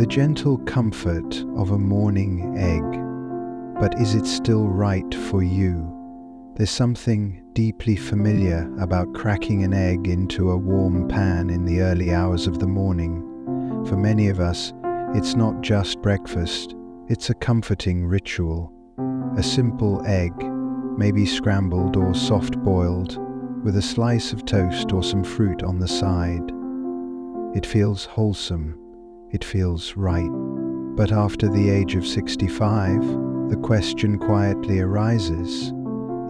The gentle comfort of a morning egg. But is it still right for you? There's something deeply familiar about cracking an egg into a warm pan in the early hours of the morning. For many of us, it's not just breakfast, it's a comforting ritual. A simple egg, maybe scrambled or soft-boiled, with a slice of toast or some fruit on the side. It feels wholesome, it feels right. But after the age of 65, the question quietly arises,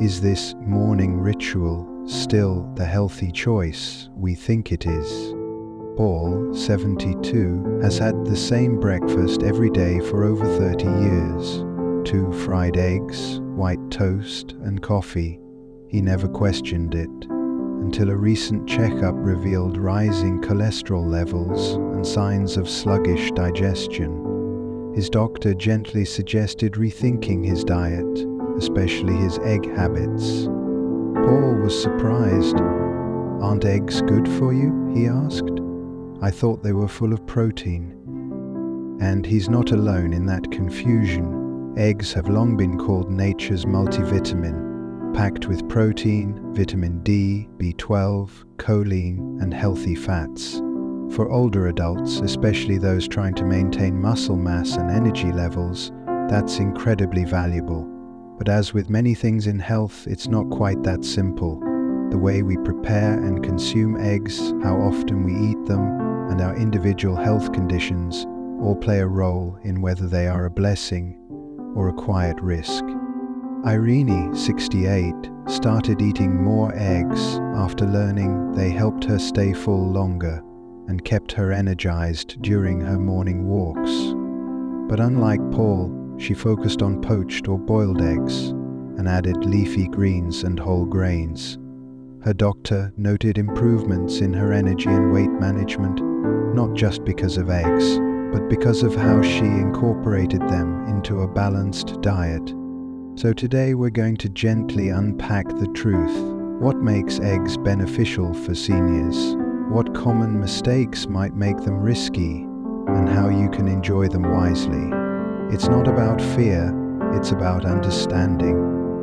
is this morning ritual still the healthy choice we think it is? Paul, 72, has had the same breakfast every day for over 30 years. 2 fried eggs, white toast, and coffee. He never questioned it, until a recent checkup revealed rising cholesterol levels and signs of sluggish digestion. His doctor gently suggested rethinking his diet, especially his egg habits. Paul was surprised. "Aren't eggs good for you?" he asked. "I thought they were full of protein." And he's not alone in that confusion. Eggs have long been called nature's multivitamin, packed with protein, vitamin D, B12, choline, and healthy fats. For older adults, especially those trying to maintain muscle mass and energy levels, that's incredibly valuable. But as with many things in health, it's not quite that simple. The way we prepare and consume eggs, how often we eat them, and our individual health conditions all play a role in whether they are a blessing or a quiet risk. Irene, 68, started eating more eggs after learning they helped her stay full longer and kept her energized during her morning walks. But unlike Paul, she focused on poached or boiled eggs and added leafy greens and whole grains. Her doctor noted improvements in her energy and weight management, not just because of eggs, but because of how she incorporated them into a balanced diet. So today we're going to gently unpack the truth. What makes eggs beneficial for seniors? What common mistakes might make them risky? And how you can enjoy them wisely. It's not about fear, it's about understanding.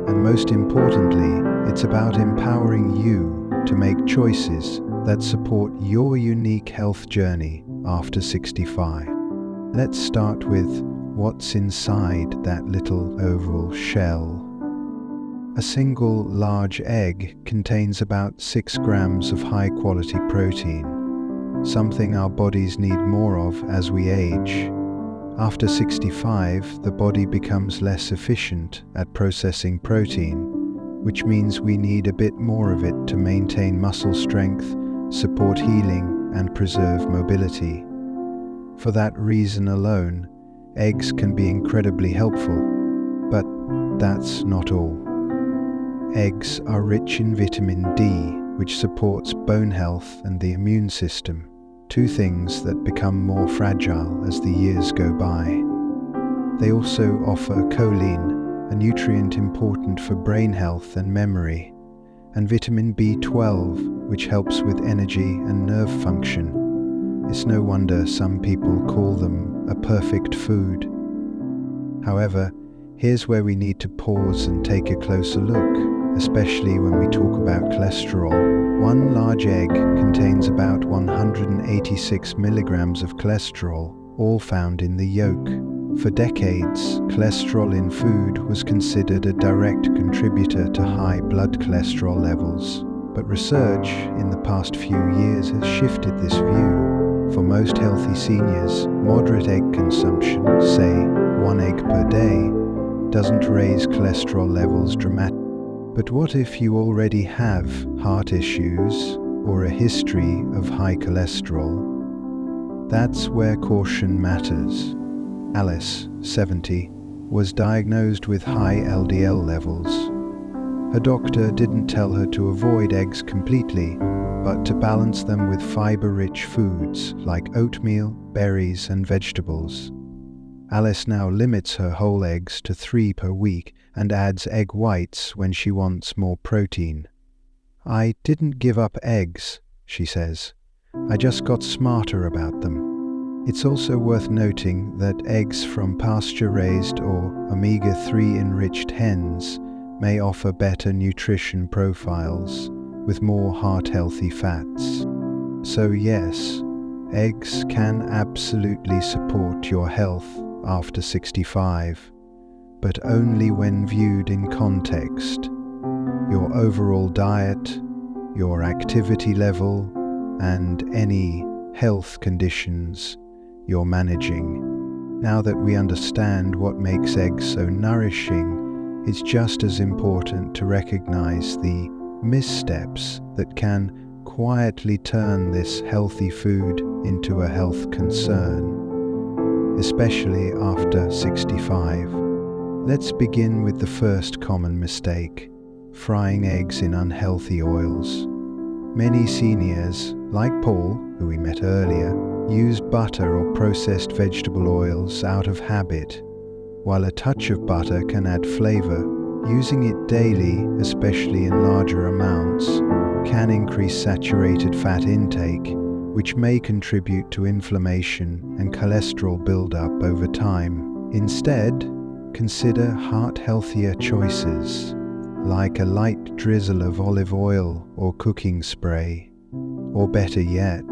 And most importantly, it's about empowering you to make choices that support your unique health journey after 65. Let's start with what's inside that little oval shell. A single large egg contains about 6 grams of high-quality protein, something our bodies need more of as we age. After 65, the body becomes less efficient at processing protein, which means we need a bit more of it to maintain muscle strength, support healing, and preserve mobility. For that reason alone, eggs can be incredibly helpful, but that's not all. Eggs are rich in vitamin D, which supports bone health and the immune system. 2 things that become more fragile as the years go by. They also offer choline, a nutrient important for brain health and memory, and vitamin B12, which helps with energy and nerve function. It's no wonder some people call them a perfect food. However, here's where we need to pause and take a closer look, especially when we talk about cholesterol. 1 large egg contains about 186 milligrams of cholesterol, all found in the yolk. For decades, cholesterol in food was considered a direct contributor to high blood cholesterol levels. But research in the past few years has shifted this view. For most healthy seniors, moderate egg consumption, say 1 egg per day, doesn't raise cholesterol levels dramatically. But what if you already have heart issues or a history of high cholesterol? That's where caution matters. Alice, 70, was diagnosed with high LDL levels. Her doctor didn't tell her to avoid eggs completely, but to balance them with fiber-rich foods like oatmeal, berries, and vegetables. Alice now limits her whole eggs to 3 per week and adds egg whites when she wants more protein. "I didn't give up eggs," she says. "I just got smarter about them." It's also worth noting that eggs from pasture-raised or omega-3 enriched hens may offer better nutrition profiles with more heart-healthy fats. So yes, eggs can absolutely support your health after 65, but only when viewed in context. Your overall diet, your activity level, and any health conditions you're managing. Now that we understand what makes eggs so nourishing, it's just as important to recognize the missteps that can quietly turn this healthy food into a health concern, especially after 65. Let's begin with the first common mistake: frying eggs in unhealthy oils. Many seniors, like Paul, who we met earlier, use butter or processed vegetable oils out of habit. While a touch of butter can add flavor, using it daily, especially in larger amounts, can increase saturated fat intake, which may contribute to inflammation and cholesterol buildup over time. Instead, consider heart-healthier choices, like a light drizzle of olive oil or cooking spray. Or better yet,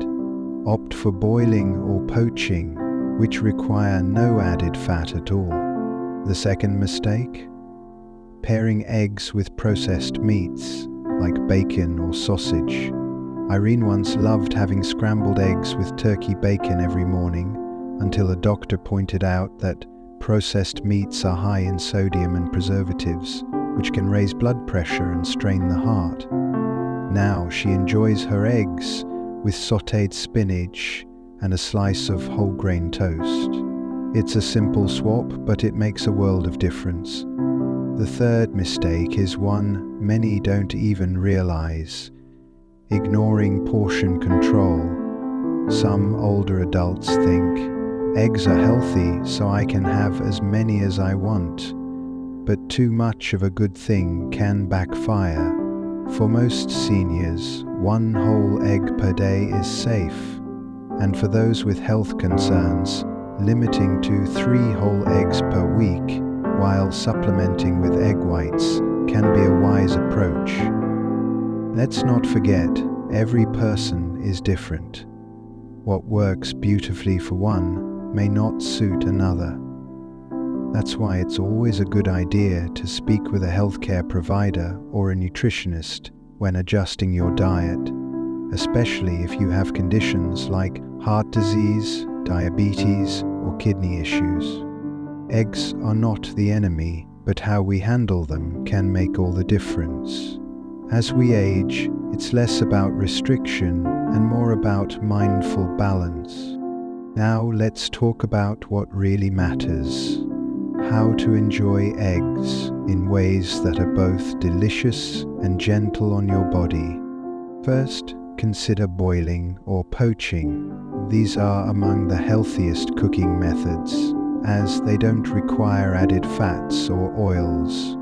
opt for boiling or poaching, which require no added fat at all. The second mistake? Pairing eggs with processed meats, like bacon or sausage. Irene once loved having scrambled eggs with turkey bacon every morning, until a doctor pointed out that processed meats are high in sodium and preservatives, which can raise blood pressure and strain the heart. Now she enjoys her eggs with sautéed spinach and a slice of whole grain toast. It's a simple swap, but it makes a world of difference. The third mistake is one many don't even realize: ignoring portion control. Some older adults think, eggs are healthy, so I can have as many as I want. But too much of a good thing can backfire. For most seniors, one whole egg per day is safe. And for those with health concerns, limiting to 3 whole eggs per week while supplementing with egg whites can be a wise approach. Let's not forget, every person is different. What works beautifully for one may not suit another. That's why it's always a good idea to speak with a healthcare provider or a nutritionist when adjusting your diet, especially if you have conditions like heart disease, diabetes, or kidney issues. Eggs are not the enemy, but how we handle them can make all the difference. As we age, it's less about restriction and more about mindful balance. Now let's talk about what really matters: how to enjoy eggs in ways that are both delicious and gentle on your body. First, consider boiling or poaching. These are among the healthiest cooking methods, as they don't require added fats or oils.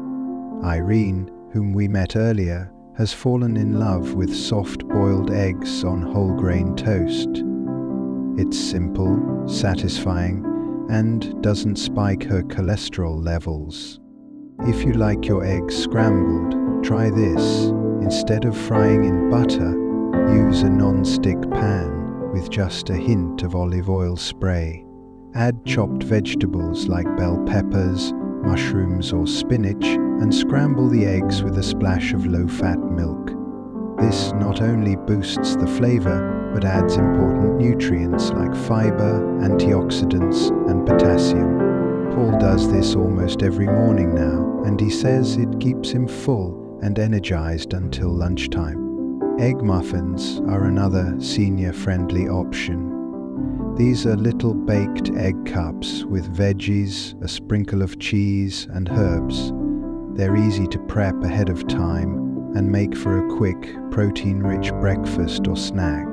Irene, whom we met earlier, has fallen in love with soft boiled eggs on whole grain toast. It's simple, satisfying, and doesn't spike her cholesterol levels. If you like your eggs scrambled, try this. Instead of frying in butter, use a non-stick pan with just a hint of olive oil spray. Add chopped vegetables like bell peppers, mushrooms or spinach, and scramble the eggs with a splash of low-fat milk. This not only boosts the flavor, but adds important nutrients like fiber, antioxidants, and potassium. Paul does this almost every morning now, and he says it keeps him full and energized until lunchtime. Egg muffins are another senior-friendly option. These are little baked egg cups with veggies, a sprinkle of cheese, and herbs. They're easy to prep ahead of time and make for a quick, protein-rich breakfast or snack.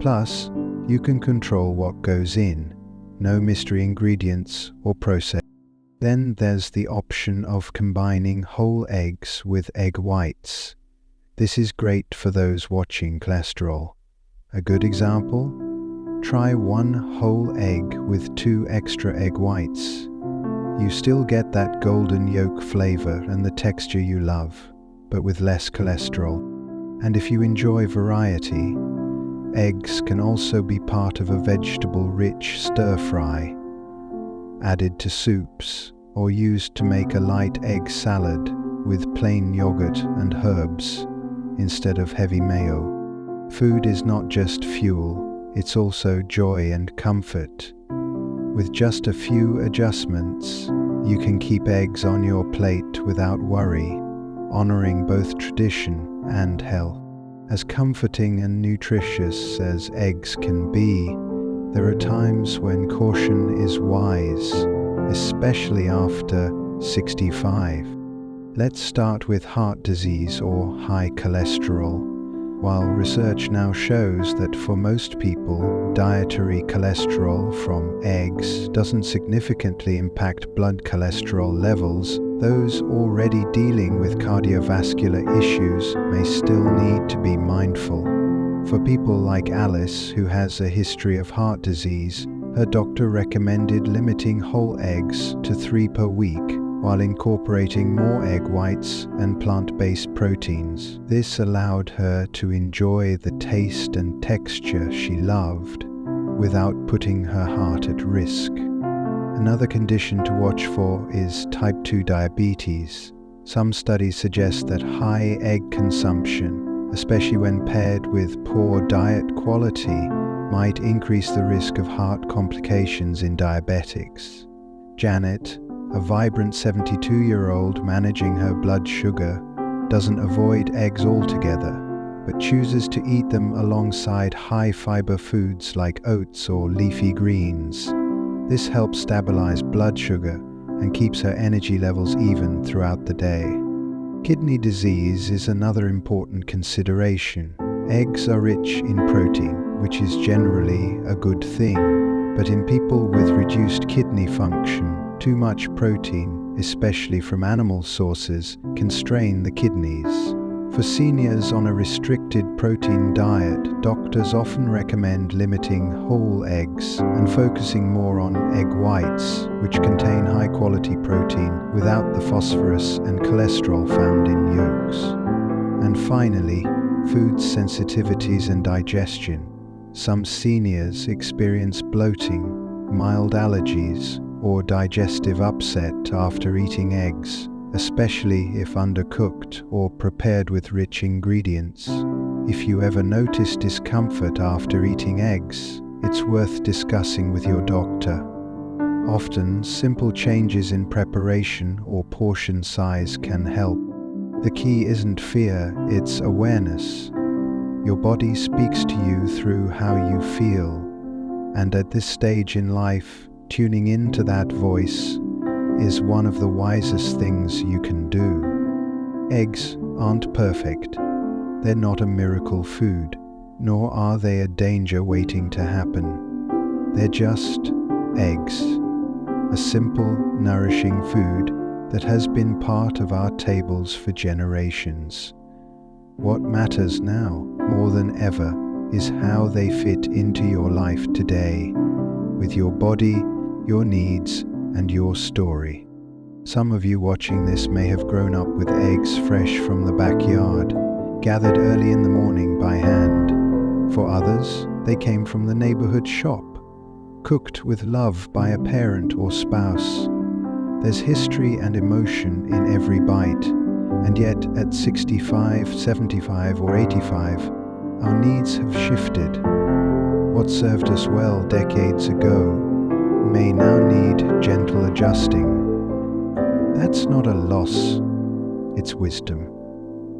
Plus, you can control what goes in. No mystery ingredients or process. Then there's the option of combining whole eggs with egg whites. This is great for those watching cholesterol. A good example? Try 1 whole egg with 2 extra egg whites. You still get that golden yolk flavor and the texture you love, but with less cholesterol. And if you enjoy variety, eggs can also be part of a vegetable-rich stir-fry, added to soups, or used to make a light egg salad with plain yogurt and herbs instead of heavy mayo. Food is not just fuel, it's also joy and comfort. With just a few adjustments, you can keep eggs on your plate without worry, honoring both tradition and health. As comforting and nutritious as eggs can be, there are times when caution is wise, especially after 65. Let's start with heart disease or high cholesterol. While research now shows that for most people, dietary cholesterol from eggs doesn't significantly impact blood cholesterol levels, those already dealing with cardiovascular issues may still need to be mindful. For people like Alice, who has a history of heart disease, her doctor recommended limiting whole eggs to 3 per week, while incorporating more egg whites and plant-based proteins. This allowed her to enjoy the taste and texture she loved without putting her heart at risk. Another condition to watch for is type 2 diabetes. Some studies suggest that high egg consumption, especially when paired with poor diet quality, might increase the risk of heart complications in diabetics. Janet, a vibrant 72-year-old managing her blood sugar, doesn't avoid eggs altogether, but chooses to eat them alongside high-fiber foods like oats or leafy greens. This helps stabilize blood sugar and keeps her energy levels even throughout the day. Kidney disease is another important consideration. Eggs are rich in protein, which is generally a good thing, but in people with reduced kidney function, too much protein, especially from animal sources, can strain the kidneys. For seniors on a restricted protein diet, doctors often recommend limiting whole eggs and focusing more on egg whites, which contain high-quality protein without the phosphorus and cholesterol found in yolks. And finally, food sensitivities and digestion. Some seniors experience bloating, mild allergies, or digestive upset after eating eggs, especially if undercooked or prepared with rich ingredients. If you ever notice discomfort after eating eggs, it's worth discussing with your doctor. Often, simple changes in preparation or portion size can help. The key isn't fear, it's awareness. Your body speaks to you through how you feel, and at this stage in life, tuning into that voice is one of the wisest things you can do. Eggs aren't perfect. They're not a miracle food, nor are they a danger waiting to happen. They're just eggs, a simple, nourishing food that has been part of our tables for generations. What matters now, more than ever, is how they fit into your life today, with your body, your needs, and your story. Some of you watching this may have grown up with eggs fresh from the backyard, gathered early in the morning by hand. For others, they came from the neighborhood shop, cooked with love by a parent or spouse. There's history and emotion in every bite, and yet at 65, 75, or 85, our needs have shifted. What served us well decades ago may now need gentle adjusting. That's not a loss, it's wisdom.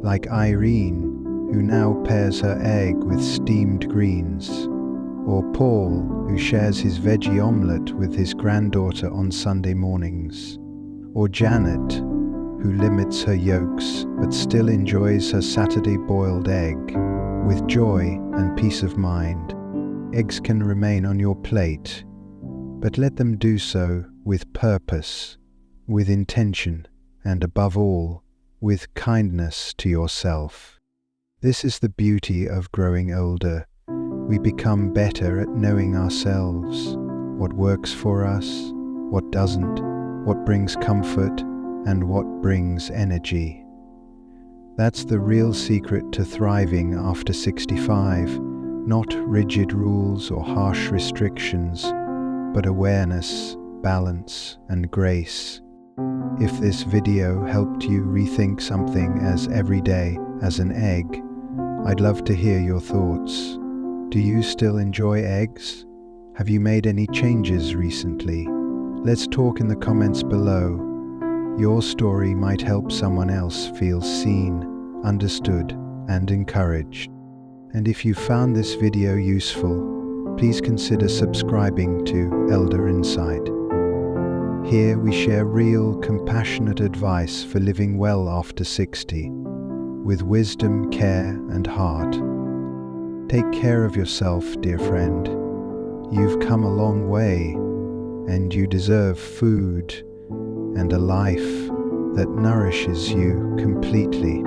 Like Irene, who now pairs her egg with steamed greens, or Paul, who shares his veggie omelette with his granddaughter on Sunday mornings, or Janet, who limits her yolks but still enjoys her Saturday boiled egg with joy and peace of mind. Eggs can remain on your plate, but let them do so with purpose, with intention, and above all, with kindness to yourself. This is the beauty of growing older. we become better at knowing ourselves, what works for us, what doesn't, what brings comfort, and what brings energy. That's the real secret to thriving after 65, not rigid rules or harsh restrictions, but awareness, balance, and grace. If this video helped you rethink something as everyday as an egg, I'd love to hear your thoughts. Do you still enjoy eggs? Have you made any changes recently? Let's talk in the comments below. Your story might help someone else feel seen, understood, and encouraged. And if you found this video useful, please consider subscribing to Elder Insight. Here we share real, compassionate advice for living well after 60, with wisdom, care, and heart. Take care of yourself, dear friend. You've come a long way, and you deserve food and a life that nourishes you completely.